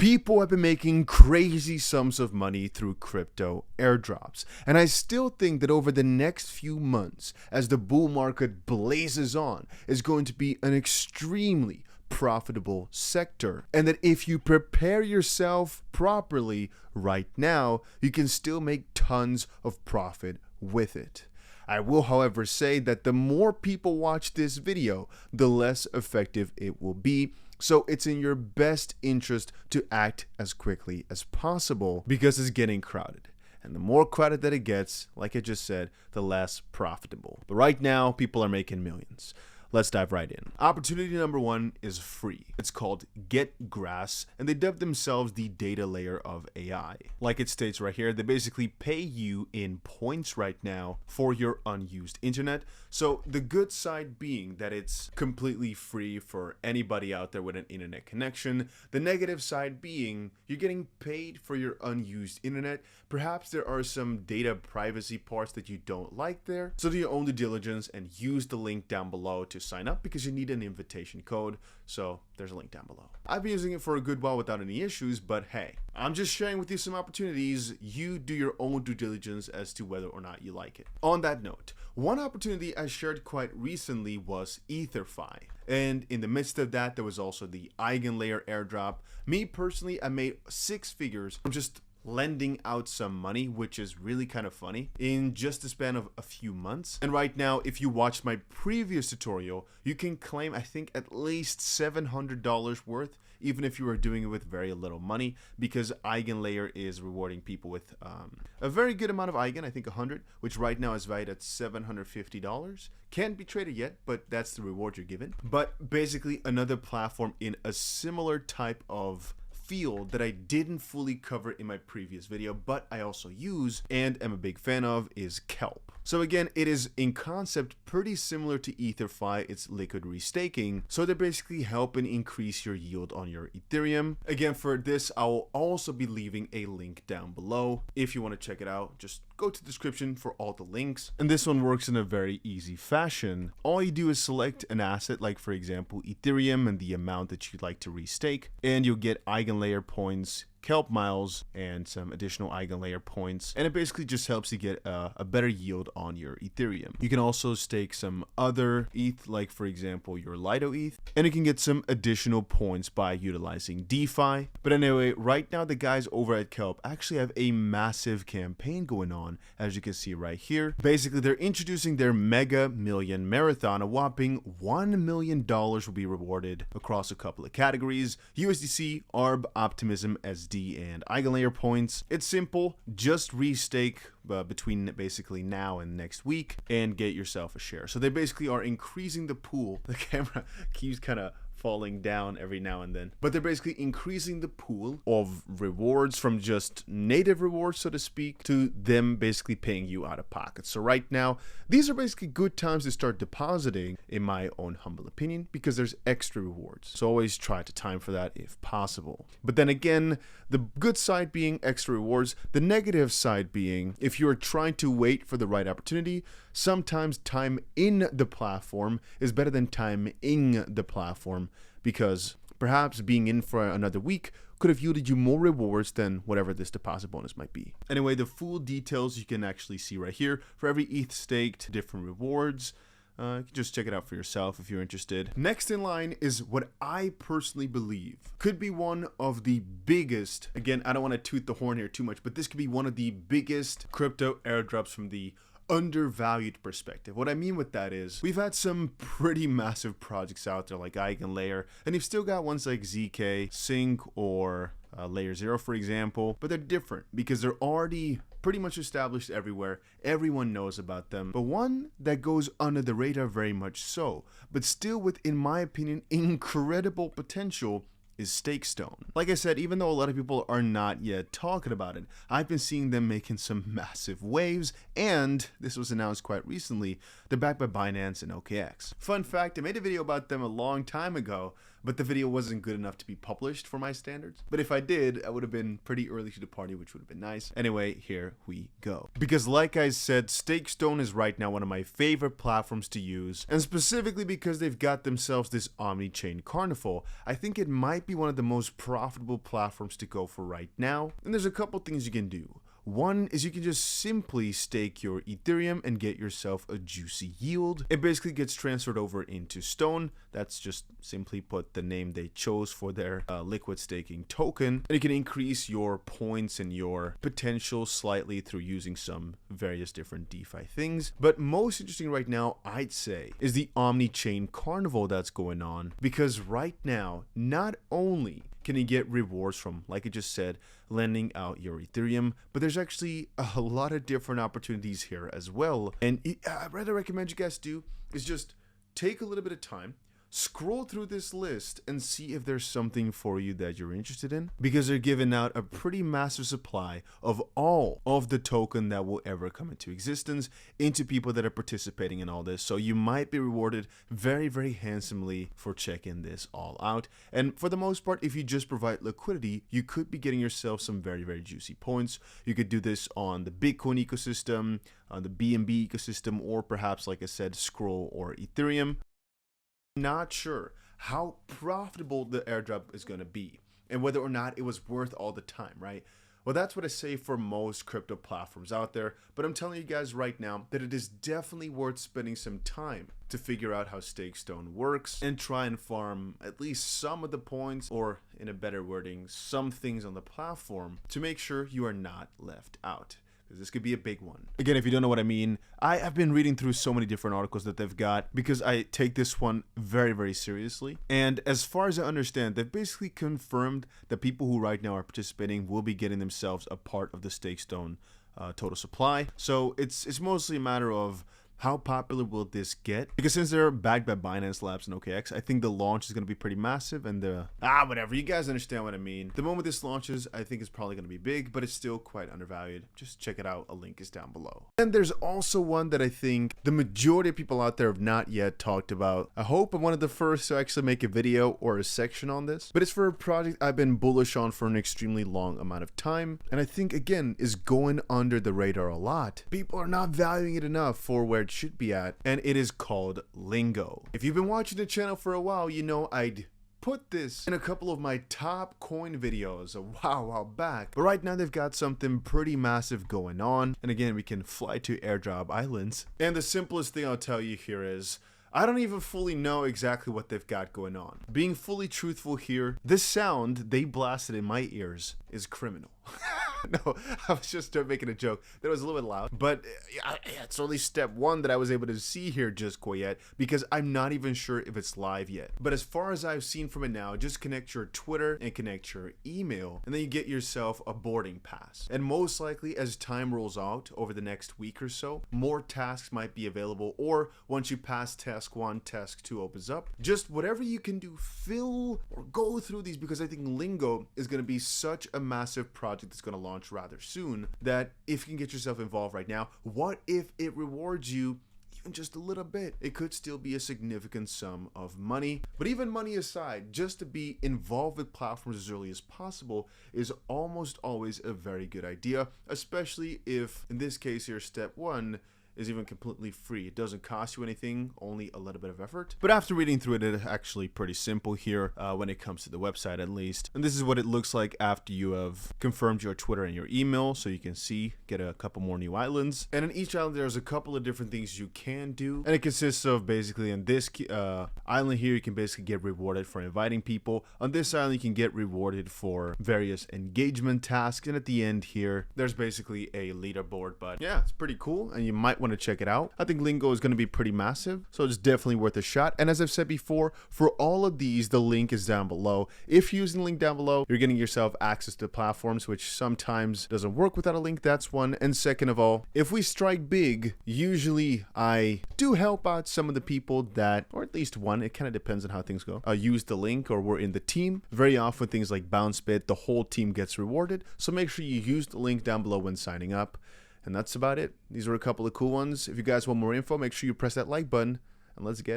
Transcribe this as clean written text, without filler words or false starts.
People have been making crazy sums of money through crypto airdrops, and I still think that over the next few months, as the bull market blazes on, is going to be an extremely profitable sector, and that if you prepare yourself properly right now, you can still make tons of profit with it. I will, however, say that the more people watch this video, the less effective it will be. So it's in your best interest to act as quickly as possible because it's getting crowded. And the more crowded that it gets, like I just said, the less profitable. But right now, people are making millions. Let's dive right in. Opportunity number one is free. It's called Getgrass, and they dub themselves the data layer of AI. Like it states right here, they basically pay you in points right now for your unused internet. So the good side being that it's completely free for anybody out there with an internet connection. The negative side being you're getting paid for your unused internet. Perhaps there are some data privacy parts that you don't like there. So do your own due diligence and use the link down below to sign up because you need an invitation code. So there's a link down below. I've been using it for a good while without any issues, but hey, I'm just sharing with you some opportunities. You do your own due diligence as to whether or not you like it. On that note, one opportunity I shared quite recently was EtherFi. And in the midst of that, there was also the Igni Layer airdrop. Me personally, I made 6 figures from just lending out some money, which is really kind of funny, in just the span of a few months. And right now, if you watched my previous tutorial, you can claim, I think, at least $700 worth, even if you are doing it with very little money, because Igni Layer is rewarding people with a very good amount of Igni, I think 100, which right now is valued at $750. Can't be traded yet, but that's the reward you're given. But basically another platform in a similar type of field that I didn't fully cover in my previous video, but I also use and am a big fan of is Kelp. So again, it is in concept pretty similar to EtherFi. It's liquid restaking. So they're basically helping increase your yield on your Ethereum. Again, for this, I will also be leaving a link down below. If you want to check it out, just go to the description for all the links. And this one works in a very easy fashion. All you do is select an asset, like for example, Ethereum and the amount that you'd like to restake, and you'll get Igni Layer points, Kelp miles, and some additional Igni Layer points, and it basically just helps you get a better yield on your Ethereum. You can also stake some other ETH, like for example your Lido ETH, and you can get some additional points by utilizing DeFi. But anyway, right now the guys over at Kelp actually have a massive campaign going on, as you can see right here. Basically, they're introducing their Mega Million Marathon. A whopping $1 million will be rewarded across a couple of categories: USDC, ARB, Optimism, SD, and Igni Layer points. It's simple, just restake between basically now and next week and get yourself a share. So they basically are increasing the pool. The camera keeps kind of falling down every now and then, but they're basically increasing the pool of rewards from just native rewards, so to speak, to them basically paying you out of pocket. So right now, these are basically good times to start depositing, in my own humble opinion, because there's extra rewards. So always try to time for that if possible. But then again, the good side being extra rewards, the negative side being if you're trying to wait for the right opportunity, sometimes time in the platform is better than time in the platform, because perhaps being in for another week could have yielded you more rewards than whatever this deposit bonus might be. Anyway, the full details you can actually see right here. For every ETH staked, different rewards. You can just check it out for yourself if you're interested. Next in line is what I personally believe could be one of the biggest, again, I don't want to toot the horn here too much, but this could be one of the biggest crypto airdrops from the undervalued perspective. What I mean with that is we've had some pretty massive projects out there like Igni Layer, and you've still got ones like ZK, Sync, or Layer 0, for example, but they're different because they're already pretty much established everywhere. Everyone knows about them. But one that goes under the radar very much so, but still with, in my opinion, incredible potential, is StakStone. Like I said, even though a lot of people are not yet talking about it, I've been seeing them making some massive waves, and this was announced quite recently, they're backed by Binance and OKX. Fun fact, I made a video about them a long time ago, but the video wasn't good enough to be published for my standards. But if I did, I would have been pretty early to the party, which would have been nice. Anyway, here we go. Because like I said, StakStone is right now one of my favorite platforms to use, and specifically because they've got themselves this OmniChain Carnival, I think it might be one of the most profitable platforms to go for right now. And there's a couple things you can do. One is you can just simply stake your Ethereum and get yourself a juicy yield. It basically gets transferred over into Stone. That's just simply put the name they chose for their liquid staking token. And you can increase your points and your potential slightly through using some various different DeFi things. But most interesting right now, I'd say, is the OmniChain Carnival that's going on. Because right now, not only can you get rewards from, like I just said, lending out your Ethereum, but there's actually a lot of different opportunities here as well. And I'd rather recommend you guys do is just take a little bit of time, scroll through this list and see if there's something for you that you're interested in, because they're giving out a pretty massive supply of all of the token that will ever come into existence into people that are participating in all this. So you might be rewarded very, very handsomely for checking this all out. And for the most part, if you just provide liquidity, you could be getting yourself some very, very juicy points. You could do this on the Bitcoin ecosystem, on the BNB ecosystem, or perhaps, like I said, Scroll or Ethereum. Not sure how profitable the airdrop is going to be and whether or not it was worth all the time, right? Well, that's what I say for most crypto platforms out there, but I'm telling you guys right now that it is definitely worth spending some time to figure out how StakStone works and try and farm at least some of the points, or in a better wording, some things on the platform to make sure you are not left out. This could be a big one. Again, if you don't know what I mean, I've been reading through so many different articles that they've got because I take this one very, very seriously. And as far as I understand, they've basically confirmed that people who right now are participating will be getting themselves a part of the StakStone total supply. So it's mostly a matter of how popular will this get? Because since they're backed by Binance Labs and OKX, I think the launch is going to be pretty massive, and whatever, you guys understand what I mean. The moment this launches, I think it's probably going to be big, but it's still quite undervalued. Just check it out. A link is down below. And there's also one that I think the majority of people out there have not yet talked about. I hope I'm one of the first to actually make a video or a section on this, but it's for a project I've been bullish on for an extremely long amount of time, and I think, again, is going under the radar a lot. People are not valuing it enough for where it should be at, and it is called Lingo. If you've been watching the channel for a while, you know I'd put this in a couple of my top coin videos a while back, but right now they've got something pretty massive going on, and again, we can fly to airdrop islands. And the simplest thing I'll tell you here is I don't even fully know exactly what they've got going on. Being fully truthful here, this sound they blasted in my ears is criminal. No, I was just making a joke. That was a little bit loud, but it's only step one that I was able to see here just quite yet, because I'm not even sure if it's live yet. But as far as I've seen from it now, just connect your Twitter and connect your email, and then you get yourself a boarding pass. And most likely, as time rolls out over the next week or so, more tasks might be available, or once you pass task 1, task 2 opens up. Just whatever you can do, fill or go through these, because I think Lingo is going to be such a massive project that's going to launch rather soon, that if you can get yourself involved right now, what if it rewards you even just a little bit? It could still be a significant sum of money. But even money aside, just to be involved with platforms as early as possible is almost always a very good idea, especially if, in this case here, step 1 is even completely free. It doesn't cost you anything, only a little bit of effort. But after reading through it, it's actually pretty simple here when it comes to the website, at least. And this is what it looks like after you have confirmed your Twitter and your email. So you can see, get a couple more new islands. And in each island, there's a couple of different things you can do. And it consists of basically, in this island here, you can basically get rewarded for inviting people. On this island, you can get rewarded for various engagement tasks. And at the end here, there's basically a leaderboard. But yeah, it's pretty cool, and you might want to check it out. I think Lingo is going to be pretty massive, so it's definitely worth a shot. And as I've said before, for all of these, the link is down below. If you're using the link down below, you're getting yourself access to platforms, which sometimes doesn't work without a link. That's one. And second of all, if we strike big, usually I do help out some of the people that, or at least one, it kind of depends on how things go, use the link or we're in the team. Very often things like BounceBit, the whole team gets rewarded. So make sure you use the link down below when signing up. And that's about it. These are a couple of cool ones. If you guys want more info, make sure you press that like button, and let's get